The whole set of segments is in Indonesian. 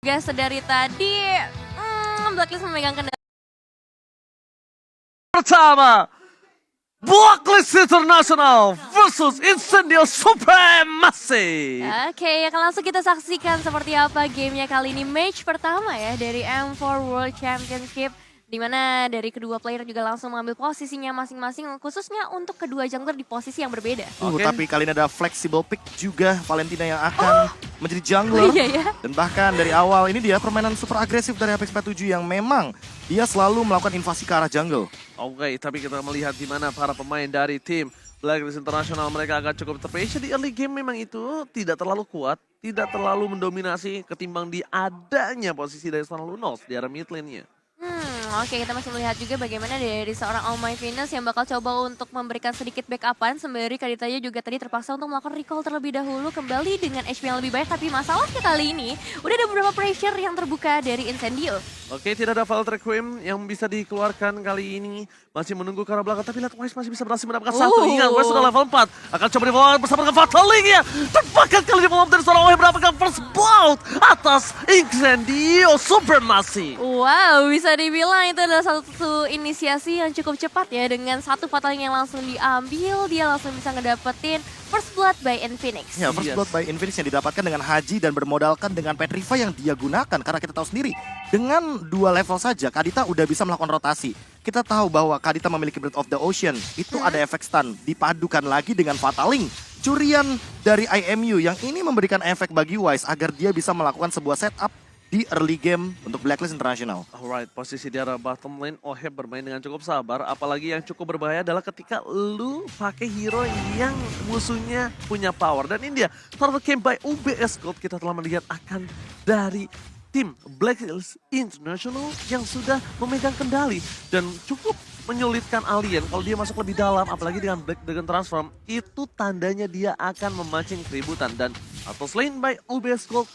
gas dari tadi. Blacklist memegang kendali. Pertama, Blacklist International versus Incendio Supremacy. Oke, akan langsung kita saksikan seperti apa gamenya kali ini. Match pertama ya dari M4 World Championship. Dimana dari kedua player juga langsung mengambil posisinya masing-masing. Khususnya untuk kedua jungler di posisi yang berbeda. Tapi kali ini ada flexible pick juga Valentina yang akan menjadi jungler. Iya ya. Dan bahkan dari awal ini dia permainan super agresif dari Apex 47 yang memang dia selalu melakukan invasi ke arah jungle. Oke, tapi kita melihat di mana para pemain dari tim Blacklist International mereka agak cukup terpatient di early game, memang itu tidak terlalu kuat, tidak terlalu mendominasi ketimbang di adanya posisi dari seorang Lunos di arah mid lane-nya. Oke, kita masih melihat juga bagaimana dari seorang All My Venus yang bakal coba untuk memberikan sedikit backupan. Sembari Kaditaya juga tadi terpaksa untuk melakukan recall terlebih dahulu kembali dengan HP yang lebih baik. Tapi masalahnya kali ini udah ada beberapa pressure yang terbuka dari Incendio. Oke, tidak ada Vault Requiem yang bisa dikeluarkan kali ini. Masih menunggu ke arah belakang, tapi lihat Wise masih bisa berhasil mendapatkan satu. Ingat, Wise sudah level 4. Akan coba dibawa bersama dengan Fatal Link-nya. Terbakar kali di dari seorang Wise mendapatkan first blood atas Incendio Supremacy. Wow, bisa dibilang itu adalah satu inisiasi yang cukup cepat ya. Dengan satu Fatal Link yang langsung diambil, dia langsung bisa ngedapetin First Blood by Infinix. Ya, First Blood by Infinix yang didapatkan dengan Haji dan bermodalkan dengan Petrify yang dia gunakan. Karena kita tahu sendiri, dengan 2 level saja Kadita udah bisa melakukan rotasi. Kita tahu bahwa Kadita memiliki Breath of the Ocean. Itu ada efek stun, dipadukan lagi dengan Fatal Link. Curian dari IMU yang ini memberikan efek bagi Wise agar dia bisa melakukan sebuah setup di early game untuk Blacklist International. Alright, posisi di arah bottom lane, Oheb bermain dengan cukup sabar. Apalagi yang cukup berbahaya adalah ketika lu pakai hero yang musuhnya punya power. Dan ini dia, target camp by UBS Gold kita telah melihat akan dari tim Blacklist International yang sudah memegang kendali. Dan cukup menyulitkan Alien kalau dia masuk lebih dalam, apalagi dengan Black Dragon Transform. Itu tandanya dia akan memancing keributan. Dan atau selain by UBS Gold,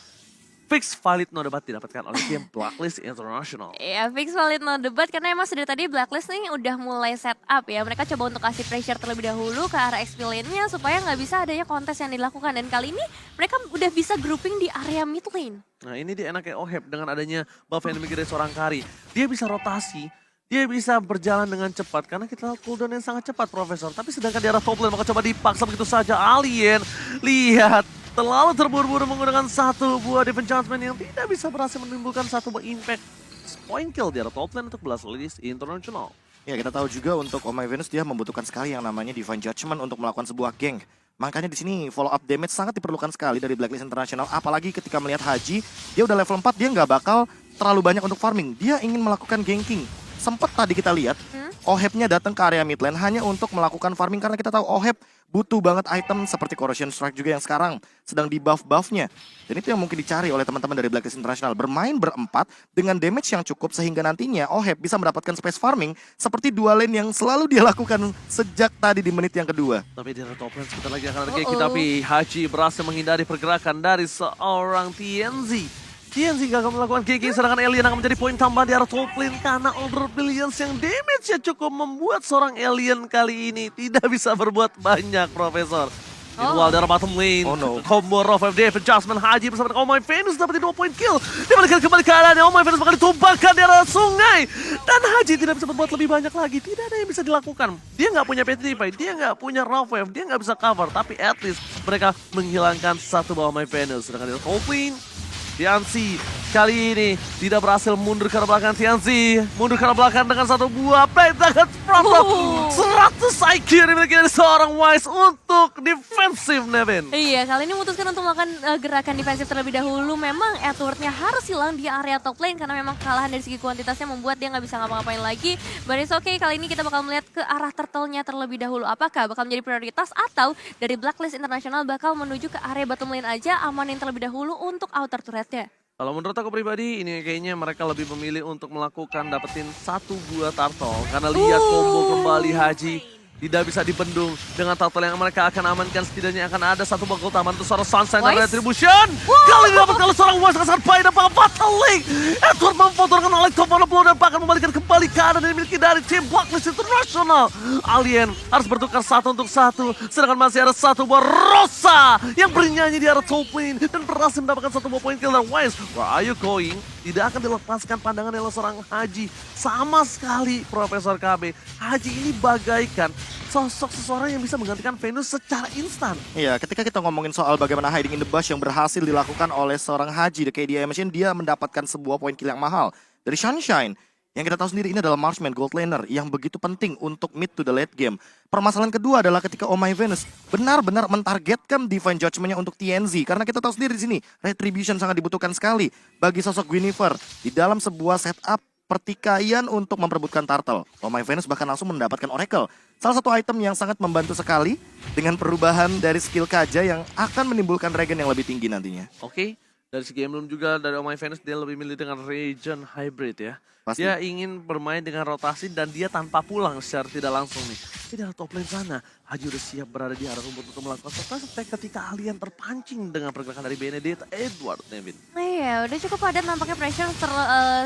fix valid no debat didapatkan oleh tim Blacklist International. Ya, fix valid no debat karena emang sudah tadi Blacklist nih udah mulai set up ya. Mereka coba untuk kasih pressure terlebih dahulu ke arah XP lane-nya supaya nggak bisa adanya kontes yang dilakukan. Dan kali ini mereka udah bisa grouping di area mid lane. Nah, ini dia enaknya Oheb dengan adanya buff yang dimiliki dari seorang Kari. Dia bisa rotasi, dia bisa berjalan dengan cepat karena kita tahu cooldown yang sangat cepat, Profesor. Tapi sedangkan di arah top lane maka coba dipaksa begitu saja. Alien, lihat, terlalu terburu-buru menggunakan satu buah defense enchantment yang tidak bisa berhasil menimbulkan satu buah impact point kill di arah top lane untuk Blacklist International. Ya, kita tahu juga untuk Oh My Venus dia membutuhkan sekali yang namanya Divine Judgment untuk melakukan sebuah gank. Makanya di sini follow up damage sangat diperlukan sekali dari Blacklist International. Apalagi ketika melihat Haji, dia udah level 4, dia nggak bakal terlalu banyak untuk farming. Dia ingin melakukan ganking. Sempet tadi kita lihat, Ohebnya datang ke area mid lane hanya untuk melakukan farming. Karena kita tahu Oheb butuh banget item seperti Corrosion Strike juga yang sekarang sedang di buff-buffnya. Dan itu yang mungkin dicari oleh teman-teman dari Blacklist International. Bermain berempat dengan damage yang cukup sehingga nantinya Oheb bisa mendapatkan space farming seperti dua lane yang selalu dia lakukan sejak tadi di menit yang kedua. Tapi di arah top lane sebentar lagi akan ada ganking, tapi Haji berhasil menghindari pergerakan dari seorang TNZ. TNZ gagal melakukan ganking, sedangkan Alien akan menjadi poin tambahan di arah top lane karena Order Billions yang damage-nya cukup membuat seorang Alien kali ini tidak bisa berbuat banyak, Profesor. Meanwhile dari bottom lane, combo Rough FD, adjustment Haji bersama dengan Oh My Venus dapat 2 point kill. Dibalikan kembali ke arahnya, Oh My Venus bakal ditumpahkan di arah sungai. Dan Haji tidak bisa berbuat lebih banyak lagi, tidak ada yang bisa dilakukan. Dia nggak punya Petrify, dia nggak punya Rough Wave, dia nggak bisa cover. Tapi at least mereka menghilangkan satu bawah Oh My Venus. Sedangkan di top lane, Tianzi kali ini tidak berhasil mundur ke arah belakang. Tianzi mundur ke arah belakang dengan satu buah plate dengan proper 100 IQ yang dimiliki dari seorang Wise untuk defensif, Nevin. Iya, kali ini memutuskan untuk melakukan gerakan defensif terlebih dahulu. Memang Edward-nya harus hilang di area top lane karena memang kekalahan dari segi kuantitasnya membuat dia nggak bisa ngapa-ngapain lagi. But it's okay, kali ini kita bakal melihat ke arah turtle-nya terlebih dahulu. Apakah bakal menjadi prioritas atau dari Blacklist International bakal menuju ke area bottom lane aja, amanin terlebih dahulu untuk outer turret-nya? Kalau menurut aku pribadi, ini kayaknya mereka lebih memilih untuk melakukan dapetin satu buah turtle. Karena lihat combo kembali Haji. tidak bisa dibendung dengan turtle yang mereka akan amankan. Setidaknya akan ada satu bakal taman untuk seorang Sunshine dan Wise? Retribution. Kali ini dapat kalau seorang Wise sangat baik dan bakal Fatal Link. Edward memfotorkan oleh top blow dan bahkan membalikan kembali keadaan yang dimiliki dari tim Blacklist International. Alien harus bertukar 1 untuk 1, sedangkan masih ada satu buah Rosa yang bernyanyi di arah top lane dan berhasil mendapatkan satu buah poin kill. Dan Wise, where are you going? Tidak akan dilepaskan pandangan oleh seorang Haji. Sama sekali Profesor KB. Haji ini bagaikan sosok seseorang yang bisa menggantikan Venus secara instan. Iya, ketika kita ngomongin soal bagaimana hiding in the bush yang berhasil dilakukan oleh seorang Haji, the KDA Machine, dia mendapatkan sebuah poin kill yang mahal dari Sunshine. Yang kita tahu sendiri ini adalah Marksman, gold laner yang begitu penting untuk mid to the late game. Permasalahan kedua adalah ketika Oh My Venus benar-benar mentargetkan Divine Judgment-nya untuk TNZ. Karena kita tahu sendiri di sini, Retribution sangat dibutuhkan sekali bagi sosok Guinevere di dalam sebuah setup pertikaian untuk memperebutkan turtle. Oh My Venus bahkan langsung mendapatkan Oracle. Salah satu item yang sangat membantu sekali dengan perubahan dari skill Kaja yang akan menimbulkan regen yang lebih tinggi nantinya. Oke, dari segi emblem juga dari Oh My Venus dia lebih milih dengan Regen Hybrid ya. Pasti. Dia ingin bermain dengan rotasi dan dia tanpa pulang secara tidak langsung nih. Di dalam top lane sana, Haji udah siap berada di arah rumput untuk melakukan surprise attack ketika Alien terpancing dengan pergerakan dari Benedict Edward, Nevin. Nah iya, udah cukup padat nampaknya pressure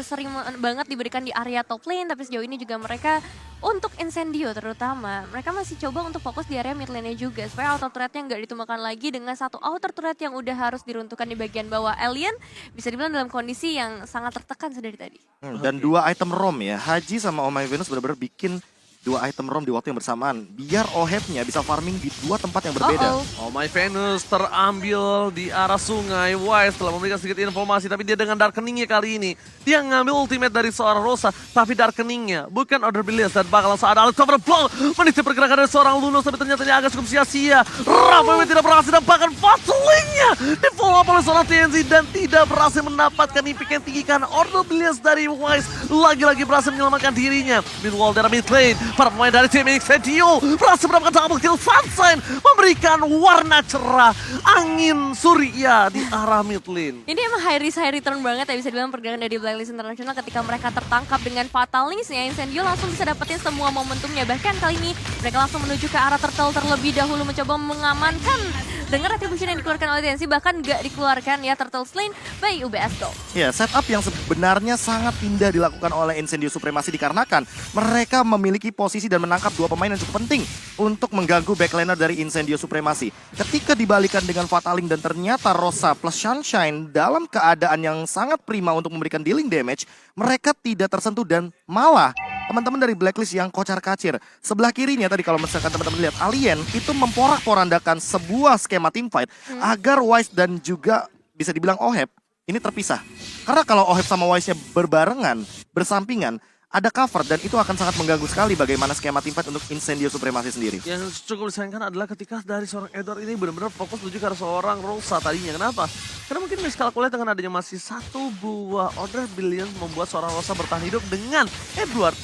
sering banget diberikan di area top lane, tapi sejauh ini juga mereka untuk Incendio terutama, mereka masih coba untuk fokus di area mid lane-nya juga supaya outer turretnya nggak ditumbangkan lagi dengan satu outer turret yang udah harus diruntuhkan di bagian bawah. Alien bisa dibilang dalam kondisi yang sangat tertekan sedari tadi. Dan dua item ROM ya, Haji sama Oh My Venus benar-benar bikin dua item ROM di waktu yang bersamaan. Biar Oheb-nya bisa farming di dua tempat yang berbeda. Oh My Venus terambil di arah sungai. Wise telah memberikan sedikit informasi, tapi dia dengan Darkening-nya kali ini. Dia ngambil ultimate dari seorang Rosa, tapi Darkening-nya bukan Order Billions dan bakal langsung ada Alex Overblow. Meniti pergerakan dari seorang Lunos, tapi ternyata dia agak cukup sia-sia. Rafael tidak berhasil dan bahkan Fatalink-nya di follow up oleh seorang TNZ dan tidak berhasil mendapatkan impact yang tinggi karena Order Billions dari Wise lagi-lagi berhasil menyelamatkan dirinya. Meanwhile dari mid lane, para pemain dari tim Incendio berhasil mendapatkan double kill. Sunshine memberikan warna cerah angin surya di arah mid lane. Ini emang high risk high return banget ya, bisa dibilang pergerakan dari Blacklist International ketika mereka tertangkap dengan Fatal Links-nya. Incendio langsung bisa dapetin semua momentumnya. Bahkan kali ini mereka langsung menuju ke arah turtle terlebih dahulu mencoba mengamankan dengan retribution yang dikeluarkan oleh TNC, bahkan gak dikeluarkan ya turtle slain by UBS Gold. Ya, setup yang sebenarnya sangat indah dilakukan oleh Incendio Supremacy dikarenakan mereka memiliki posisi dan menangkap dua pemain yang cukup penting untuk mengganggu backlaner dari Incendio Supremacy. Ketika dibalikan dengan Fatalink dan ternyata Rosa plus Sunshine dalam keadaan yang sangat prima untuk memberikan dealing damage, mereka tidak tersentuh dan malah teman-teman dari Blacklist yang kocar-kacir. Sebelah kirinya tadi kalau misalkan teman-teman lihat, Alien itu memporak-porandakan sebuah skema teamfight agar Wise dan juga bisa dibilang Oheb ini terpisah. Karena kalau Oheb sama Wise-nya berbarengan, bersampingan, ada cover dan itu akan sangat mengganggu sekali bagaimana skema teamfight untuk Incendio Supremacy sendiri. Yang cukup disayangkan adalah ketika dari seorang Edward ini benar-benar fokus menuju ke arah seorang Rosa tadinya. Kenapa? Karena mungkin miskalkulasi dengan adanya masih satu buah Order Billions membuat seorang Rosa bertahan hidup dengan Edward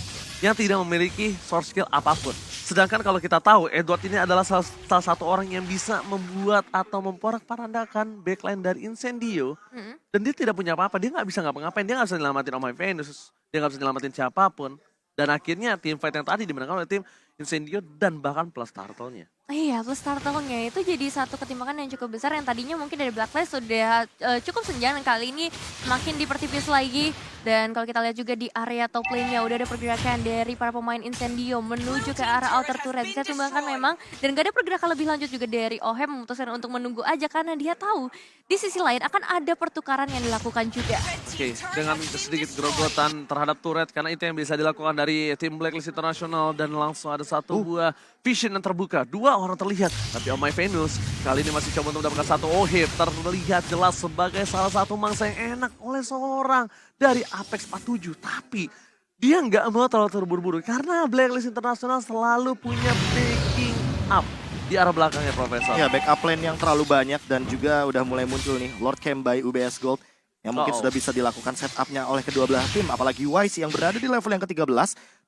yang tidak memiliki source skill apapun. Sedangkan kalau kita tahu Edward ini adalah salah satu orang yang bisa membuat atau memporak-porandakan backline dari Incendio. Dan dia tidak punya apa-apa, dia nggak bisa ngapa-ngapain, dia nggak bisa nyelamatin Oh My Venus, dia nggak bisa nyelamatin siapapun. Dan akhirnya tim fight yang tadi dimenangkan oleh tim Incendio dan bahkan plus turtle-nya. Iya, plus turtle-nya itu jadi satu ketimpangan yang cukup besar yang tadinya mungkin dari Blacklist sudah cukup senjang dan kali ini makin dipertipis lagi. Dan kalau kita lihat juga di area top lane-nya udah ada pergerakan dari para pemain Incendio menuju ke arah outer turret. Bisa tumbangkan memang dan gak ada pergerakan lebih lanjut juga dari Oheb memutuskan untuk menunggu aja karena dia tahu di sisi lain akan ada pertukaran yang dilakukan juga. Oke, dengan sedikit grogotan terhadap turret karena itu yang bisa dilakukan dari tim Blacklist International dan langsung ada satu buah vision yang terbuka. Dua orang terlihat, tapi Oh My Venus kali ini masih coba untuk mendapatkan satu Oheb. Terlihat jelas sebagai salah satu mangsa yang enak oleh seorang dari Apex 47. Tapi dia nggak mau terlalu terburu-buru karena Blacklist International selalu punya backing up di arah belakangnya, Profesor. Ya, backup lane yang terlalu banyak dan juga udah mulai muncul nih Lord Camp by UBS Gold yang mungkin sudah bisa dilakukan setupnya oleh kedua belah tim. Apalagi Wise yang berada di level yang ke-13,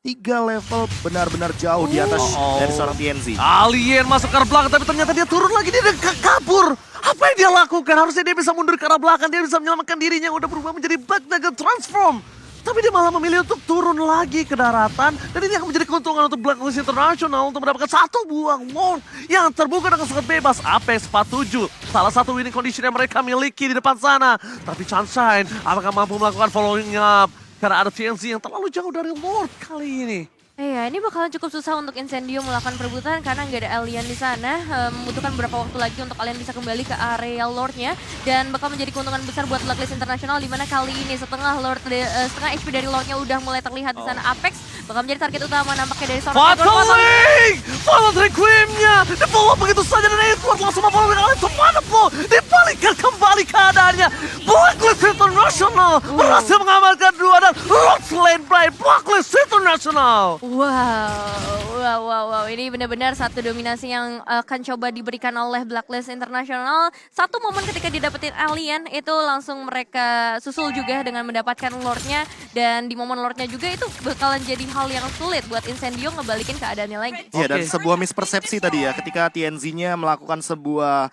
3 level benar-benar jauh di atas dari seorang TNZ. Alien masuk ke arah belakang tapi ternyata dia turun lagi, dia kabur. Apa yang dia lakukan? Harusnya dia bisa mundur ke arah belakang, dia bisa menyelamatkan dirinya yang udah berubah menjadi Black Nugget Transform. Tapi dia malah memilih untuk turun lagi ke daratan. Dan ini akan menjadi keuntungan untuk Blacklist International untuk mendapatkan satu buah Lord yang terbuka dengan sangat bebas. Apex 47, salah satu winning condition yang mereka miliki di depan sana. Tapi Sunshine apakah mampu melakukan following up? Karena ada TNZ yang terlalu jauh dari Lord kali ini. Iya, ini bakalan cukup susah untuk Incendio melakukan perebutan karena nggak ada alien di sana. Membutuhkan beberapa waktu lagi untuk kalian bisa kembali ke area Lordnya dan bakal menjadi keuntungan besar buat Blacklist International di mana kali ini setengah HP dari Lordnya udah mulai terlihat di sana. Apex bakal menjadi target utama nampaknya dari seorang Fatalik! Follow Requiem-nya! Di-follow begitu saja dan Edward langsung memfollow dengan itu Manaplo! Dibalikan kembali keadaannya! Blacklist International berhasil mengamalkan 2 dan Lord Slain by Blacklist International! Wow. Ini benar-benar satu dominasi yang akan coba diberikan oleh Blacklist International. Satu momen ketika didapetin alien itu langsung mereka susul juga dengan mendapatkan Lordnya. Dan di momen Lordnya juga itu bakalan jadi hal yang sulit buat Incendio ngebalikin keadaannya lagi. Iya, dan Oke. sebuah mispersepsi tadi ya ketika TNZ-nya melakukan sebuah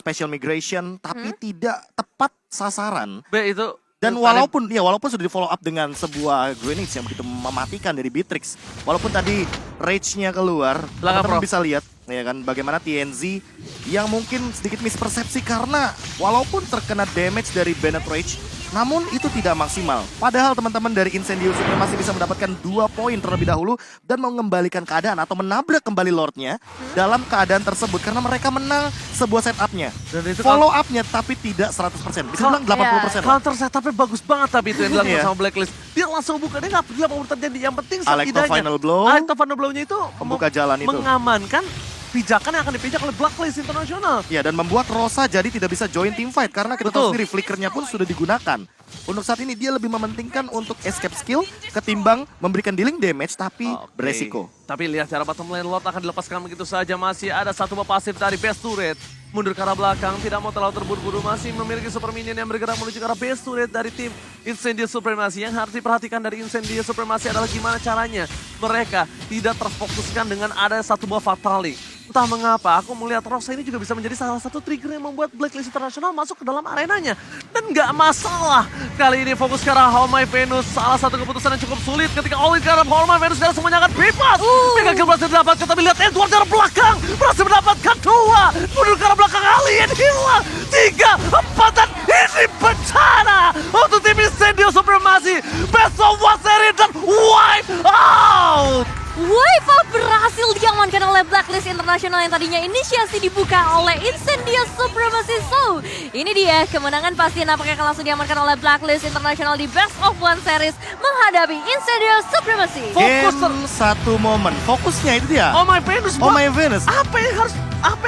special migration tapi tidak tepat sasaran. B itu... Dan walaupun sudah di follow up dengan sebuah grenade yang begitu mematikan dari Beatrix. Walaupun tadi rage-nya keluar, teman-teman bisa lihat ya kan bagaimana TNZ yang mungkin sedikit mispersepsi karena walaupun terkena damage dari Bennett Rage, namun itu tidak maksimal. Padahal teman-teman dari Incendio masih bisa mendapatkan 2 poin terlebih dahulu dan mengembalikan keadaan atau menabrak kembali Lordnya dalam keadaan tersebut karena mereka menang sebuah setupnya. Dan itu Follow up-nya tapi tidak 100%, bisa bilang 80%. counter setupnya bagus banget tapi itu yang dilakukan Iya. sama Blacklist. Dia langsung buka, dia nggak peduli apapun terjadi. Yang penting Alecto setidaknya final blow. Alecto final blow-nya itu Pembuka jalan itu. mengamankan pijakan yang akan dipijak oleh Blacklist International. Ya, dan membuat Rosa jadi tidak bisa join team fight karena kita tahu Betul. sendiri flickernya pun sudah digunakan. Untuk saat ini dia lebih mementingkan untuk escape skill ketimbang memberikan dealing damage tapi Oke. beresiko. Tapi lihat cara bottom lane Lord akan dilepaskan begitu saja. Masih ada satu buah pasif dari base turret. Mundur ke arah belakang, tidak mau terlalu terburu-buru. Masih memiliki super minion yang bergerak menuju ke arah base turret dari tim Incendio Supremacy. Yang harus diperhatikan dari Incendio Supremacy adalah gimana caranya mereka tidak terfokuskan dengan ada satu buah Fatalik. Entah mengapa, aku melihat Rosa ini juga bisa menjadi salah satu trigger yang membuat Blacklist International masuk ke dalam arenanya. Dan nggak masalah. Kali ini fokus ke arah All My Venus. Salah satu keputusan yang cukup sulit ketika all in ke arah All My Venus. Karena semuanya akan bebas. Mega kill berhasil didapatkan, tapi lihat Edward dari belakang. Berhasil mendapatkan 2. Mundur ke arah belakang, alien hilang. 3, 4, dan ini bencana. Untuk tim Incendio Supremacy. Best of 1 seri dan wipe out. Wipe out berhasil diamankan oleh Blacklist International yang tadinya inisiasi dibuka oleh Incendio Supremacy. So, ini dia kemenangan pasti nampaknya akan langsung diamankan oleh Blacklist International di Best of 1 series menghadapi Incendio Supremacy. Game satu momen, fokusnya itu dia. Oh My Venus. Oh My Venus. Apa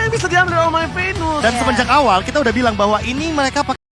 yang bisa diambil dari All My Venus? Dan semenjak awal kita udah bilang bahwa ini mereka